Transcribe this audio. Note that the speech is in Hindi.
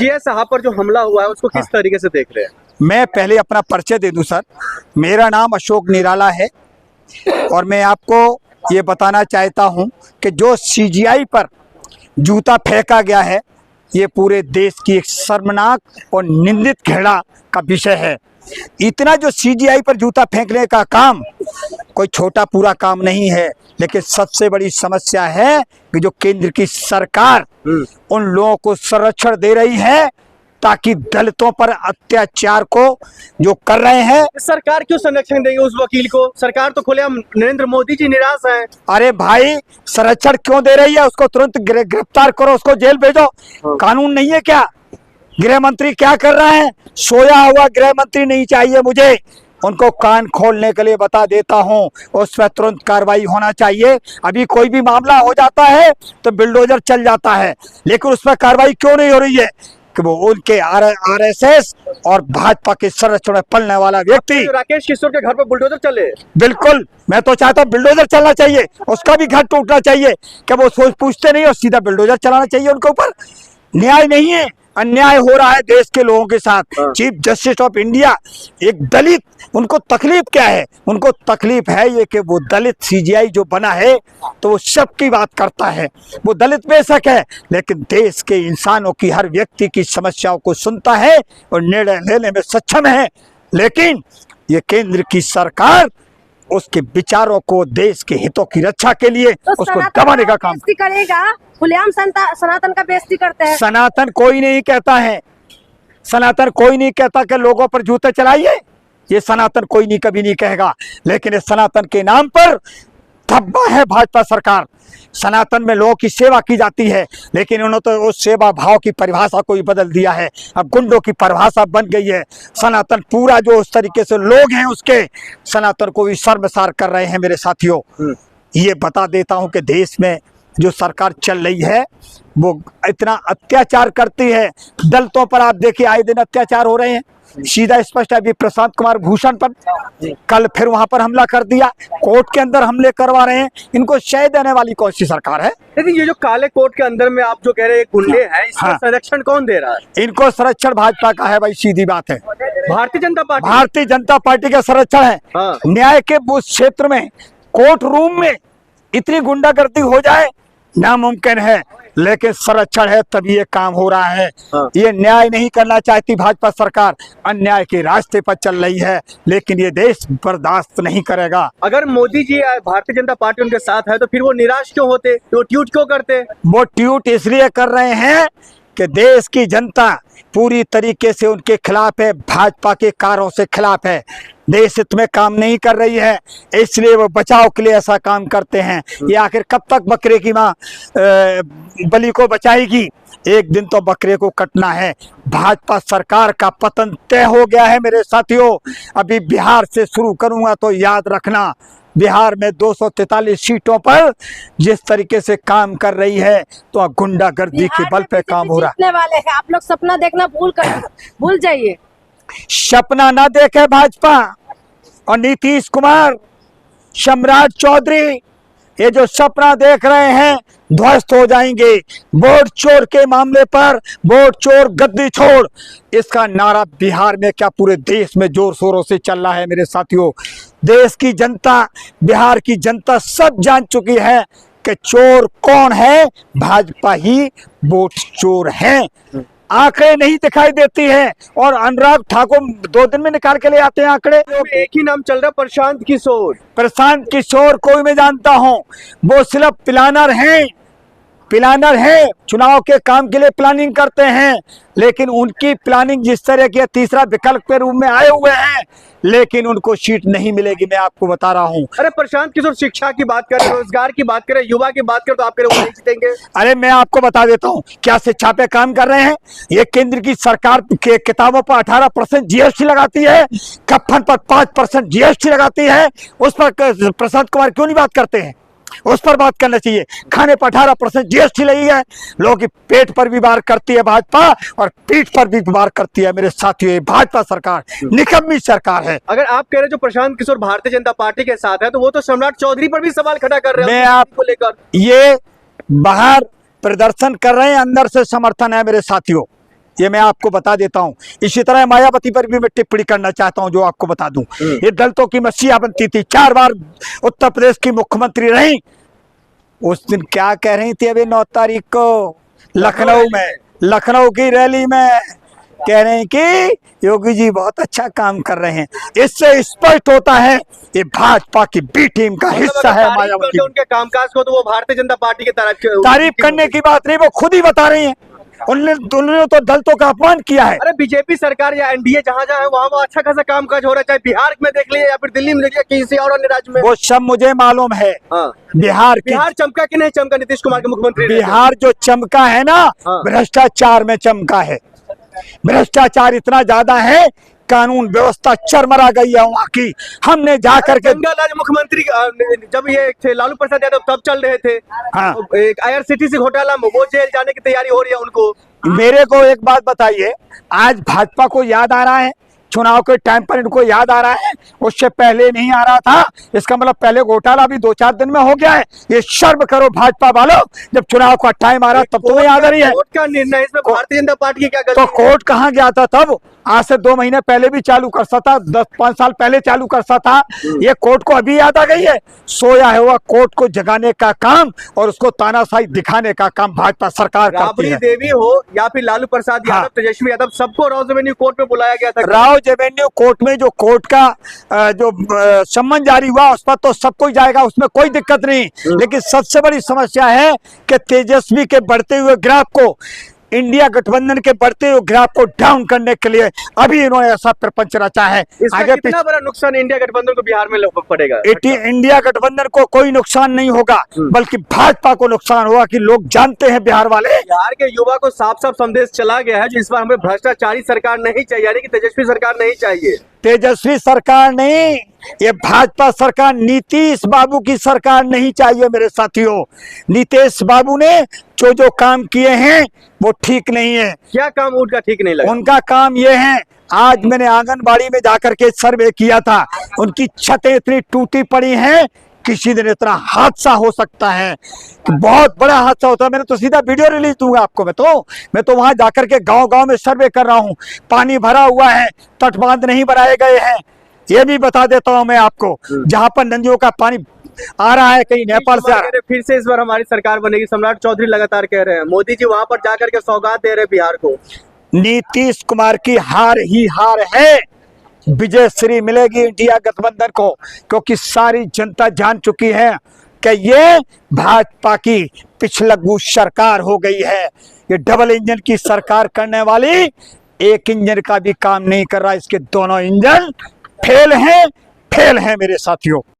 सीजीआई साहब पर जो हमला हुआ है उसको किस तरीके से देख रहे हैं? मैं पहले अपना परिचय दे दूं सर। मेरा नाम अशोक निराला है और मैं आपको ये बताना चाहता हूं कि जो सीजीआई पर जूता फेंका गया है ये पूरे देश की एक शर्मनाक और निंदित घृणा का विषय है। इतना जो सीजीआई पर जूता फेंकने का काम कोई छोटा पूरा काम नहीं है, लेकिन सबसे बड़ी समस्या है कि जो केंद्र की सरकार उन लोगों को संरक्षण दे रही है ताकि दलितों पर अत्याचार को जो कर रहे हैं। सरकार क्यों संरक्षण देंगे उस वकील को? सरकार तो खुलेआम नरेंद्र मोदी जी निराश है। अरे भाई, संरक्षण क्यों दे रही है? उसको तुरंत गिरफ्तार करो, उसको जेल भेजो। कानून नहीं है क्या? गृह मंत्री क्या कर रहे हैं? सोया हुआ गृह मंत्री नहीं चाहिए मुझे, उनको कान खोलने के लिए बता देता हूं, उस पर तुरंत कार्रवाई होना चाहिए। अभी कोई भी मामला हो जाता है तो बिल्डोजर चल जाता है, लेकिन उस पर कार्रवाई क्यों नहीं हो रही है कि वो उनके आरएसएस और भाजपा के संरक्षण में पलने वाला व्यक्ति राकेश किशोर के घर पर बुलडोजर चले। बिल्कुल, मैं तो चाहता हूँ बिल्डोजर चलना चाहिए, उसका भी घर टूटना चाहिए। क्या वो सोच पूछते नहीं और सीधा बिल्डोजर चलाना चाहिए उनके ऊपर? न्याय नहीं है, अन्याय हो रहा है देश के लोगों के साथ। चीफ जस्टिस ऑफ इंडिया एक दलित, उनको तकलीफ क्या है? उनको तकलीफ है ये कि वो दलित सीजीआई जो बना है तो वो सबकी बात करता है। वो दलित बेशक है लेकिन देश के इंसानों की, हर व्यक्ति की समस्याओं को सुनता है और निर्णय लेने में सक्षम है। लेकिन ये केंद्र की सरकार उसके विचारों को, देश के हितों की रक्षा के लिए तो उसको दबाने का काम करेगा। खुलेआम सनातन का बेइज्जती करते हैं। सनातन कोई नहीं कहता है, सनातन कोई नहीं कहता कि लोगों पर जूते चलाइए, ये सनातन कोई नहीं कभी नहीं कहेगा। लेकिन इस सनातन के नाम पर धब्बा है भाजपा सरकार। सनातन में लोगों की सेवा की जाती है, लेकिन उन्होंने तो उस सेवा भाव की परिभाषा को ही बदल दिया है। अब गुंडों की परिभाषा बन गई है। सनातन पूरा जो उस तरीके से लोग हैं उसके सनातन को भी शर्मसार कर रहे हैं। मेरे साथियों, ये बता देता हूं कि देश में जो सरकार चल रही है वो इतना अत्याचार करती है दलितों पर। आप देखिए आए दिन अत्याचार हो रहे हैं, सीधा स्पष्ट है। अभी प्रशांत कुमार भूषण पर कल फिर वहां पर हमला कर दिया, कोर्ट के अंदर हमले करवा रहे हैं। इनको शय देने वाली कौन सी सरकार है? लेकिन ये जो काले कोर्ट के अंदर में आप जो कह रहे हैं गुंडे हैं, इसका संरक्षण कौन दे रहा है? इनको संरक्षण भाजपा का है भाई, सीधी बात है। भारतीय जनता पार्टी का संरक्षण है। न्याय के उस क्षेत्र में, कोर्ट रूम में इतनी गुंडागर्दी हो जाए नामुमकिन है, लेकिन संरक्षण है तभी ये काम हो रहा है। ये न्याय नहीं करना चाहती भाजपा सरकार, अन्याय के रास्ते पर चल रही है, लेकिन ये देश बर्दाश्त नहीं करेगा। अगर मोदी जी भारतीय जनता पार्टी उनके साथ है तो फिर वो निराश क्यों होते? वो ट्वीट क्यों करते? वो ट्वीट इसलिए कर रहे हैं कि देश की जनता पूरी तरीके से उनके खिलाफ है, भाजपा के कार्यों से खिलाफ है, देश हित में काम नहीं कर रही है, इसलिए वो बचाव के लिए ऐसा काम करते हैं। ये आखिर कब तक बकरे की माँ बलि को बचाएगी? एक दिन तो बकरे को कटना है। भाजपा सरकार का पतन तय हो गया है मेरे साथियों। अभी बिहार से शुरू करूंगा तो याद रखना, बिहार में 243 सीटों पर जिस तरीके से काम कर रही है तो गुंडागर्दी के बल पे काम हो रहा है। वाले हैं आप लोग, सपना देखना भूल जाइए। सपना ना देखे भाजपा और नीतीश कुमार, सम्राट चौधरी, ये जो सपना देख रहे हैं ध्वस्त हो जाएंगे। वोट चोर के मामले पर वोट चोर गद्दी छोड़, इसका नारा बिहार में क्या पूरे देश में जोर शोरों से चल रहा है मेरे साथियों। देश की जनता, बिहार की जनता सब जान चुकी है कि चोर कौन है, भाजपा ही वोट चोर है। आंकड़े नहीं दिखाई देती है और अनुराग ठाकुर 2 दिन में निकाल के ले आते हैं आंकड़े। एक ही नाम चल रहा, प्रशांत किशोर। प्रशांत किशोर कोई मैं जानता हूं, वो सिर्फ प्लानर हैं, प्लानर है, चुनाव के काम के लिए प्लानिंग करते हैं, लेकिन उनकी प्लानिंग जिस तरह की तीसरा विकल्प के रूप में आए हुए हैं, लेकिन उनको सीट नहीं मिलेगी, मैं आपको बता रहा हूं। अरे प्रशांत किशोर शिक्षा की बात करें, रोजगार की बात करें, युवा की बात करें तो आप कह रहे हो नहीं जीतेंगे। अरे मैं आपको बता देता हूं क्या शिक्षा पे काम कर रहे हैं। ये केंद्र की सरकार के किताबों पर 18% जीएसटी लगाती है, कफन पर 5% जीएसटी लगाती है। उस पर प्रशांत कुमार क्यों नहीं बात करते हैं? उस पर बात करना चाहिए। खाने पर 18% जीएसटी लगी है, लोगों की पेट पर भी वार करती है भाजपा और पीठ पर भी वार करती है मेरे साथियों। भाजपा सरकार निकम्मी सरकार है। अगर आप कह रहे जो प्रशांत किशोर भारतीय जनता पार्टी के साथ है तो वो तो सम्राट चौधरी पर भी सवाल खड़ा कर रहे हैं। मैं आपको लेकर ये बाहर प्रदर्शन कर रहे हैं, अंदर से समर्थन है मेरे साथियों। ये मैं आपको बता देता हूँ। इसी तरह मायावती पर भी मैं टिप्पणी करना चाहता हूँ, जो आपको बता दूं। ये दलितों की मसीहा बनती थी, 4 बार उत्तर प्रदेश की मुख्यमंत्री रही। उस दिन क्या कह रही थी, अभी 9 तारीख को लखनऊ की रैली में कह रहे हैं कि योगी जी बहुत अच्छा काम कर रहे हैं। इससे स्पष्ट होता है ये भाजपा की बी टीम का हिस्सा है मायावती। उनके कामकाज को तो वो भारतीय जनता पार्टी की तारीफ करने की बात नहीं, वो खुद ही बता रही हैं। उन्होंने तो दलितों का अपमान किया है। अरे बीजेपी सरकार या एनडीए जहाँ है वहाँ वो अच्छा खासा काम काज हो रहा है, चाहे बिहार में देख लीजिए या फिर दिल्ली में देखिए, किसी और अन्य राज्य में। वो सब मुझे मालूम है। हाँ। बिहार चमका कि नहीं चमका नीतीश कुमार के मुख्यमंत्री? बिहार जो चमका है ना, भ्रष्टाचार में चमका है। भ्रष्टाचार इतना ज्यादा है, कानून व्यवस्था चरमरा गई है वहाँ की। हमने जाकर के मुख्यमंत्री जब ये थे लालू प्रसाद यादव तब चल रहे थे। हाँ। IRCTC घोटाला में वो जेल जाने की तैयारी हो रही है उनको। मेरे को एक बात बताइए, आज भाजपा को याद आ रहा है, चुनाव के टाइम पर इनको याद आ रहा है, उससे पहले नहीं आ रहा था। इसका मतलब पहले घोटाला भी 2-4 दिन में हो गया है। ये शर्म करो भाजपा वालों, जब चुनाव का टाइम आ रहा तब तो याद आ रही है। कोर्ट का निर्णय, इसमें भारतीय जनता पार्टी की क्या गलती? तो कोर्ट कहाँ गया था तब? आज से 2 महीने पहले भी चालू कर सकता था, 10-5 साल पहले चालू कर सकता था। ये कोर्ट को अभी याद आ गई है। सोया हुआ कोर्ट को जगाने का काम और उसको तानाशाही दिखाने का काम भाजपा सरकार करती है। राबड़ी देवी हो या फिर लालू प्रसाद यादव, तेजस्वी यादव, सबको राव रेवेन्यू कोर्ट में बुलाया गया था। राव रेवेन्यू कोर्ट में जो कोर्ट का जो सम्मन जारी हुआ उस पर तो सब कोई जाएगा, उसमें कोई दिक्कत नहीं। लेकिन सबसे बड़ी समस्या है कि तेजस्वी के बढ़ते हुए ग्राफ को, इंडिया गठबंधन के बढ़ते हुए ग्राफ को डाउन करने के लिए अभी इन्होंने ऐसा प्रपंच रचा है। आगे कितना बड़ा नुकसान इंडिया गठबंधन को बिहार में पड़ेगा? इंडिया गठबंधन को कोई नुकसान नहीं होगा, बल्कि भाजपा को नुकसान होगा कि लोग जानते हैं बिहार वाले। बिहार के युवा को साफ साफ संदेश चला गया है, जिस पर हमें भ्रष्टाचारी सरकार नहीं चाहिए, यानी कि तेजस्वी सरकार नहीं चाहिए। तेजस्वी सरकार नहीं, ये भाजपा सरकार, नीतीश बाबू की सरकार नहीं चाहिए मेरे साथियों। नीतीश बाबू ने जो काम किए हैं वो ठीक नहीं है। क्या काम उनका ठीक नहीं लगा? उनका काम ये है, आज मैंने आंगनबाड़ी में जाकर के सर्वे किया था, उनकी छतें इतनी टूटी पड़ी हैं, किसी दिन इतना हादसा हो सकता है, बहुत बड़ा हादसा होता है। मैंने तो सीधा वीडियो रिलीज दूंगा आपको। मैं तो वहां जाकर के गांव-गांव में सर्वे कर रहा हूं। पानी भरा हुआ है, तटबांध नहीं बनाए गए हैं। ये भी बता देता हूं मैं आपको, जहां पर नदियों का पानी आ रहा है, कहीं नेपाल से आ रहा है। फिर से इस बार हमारी सरकार बनेगी, सम्राट चौधरी लगातार कह रहे हैं। मोदी जी वहां पर जाकर के सौगात दे रहे बिहार को। नीतीश कुमार की हार ही हार है। विजय श्री मिलेगी इंडिया गठबंधन को, क्योंकि सारी जनता जान चुकी है कि ये भाजपा की पिछलग्गू सरकार हो गई है। ये डबल इंजन की सरकार करने वाली एक इंजन का भी काम नहीं कर रहा। इसके दोनों इंजन फेल हैं मेरे साथियों।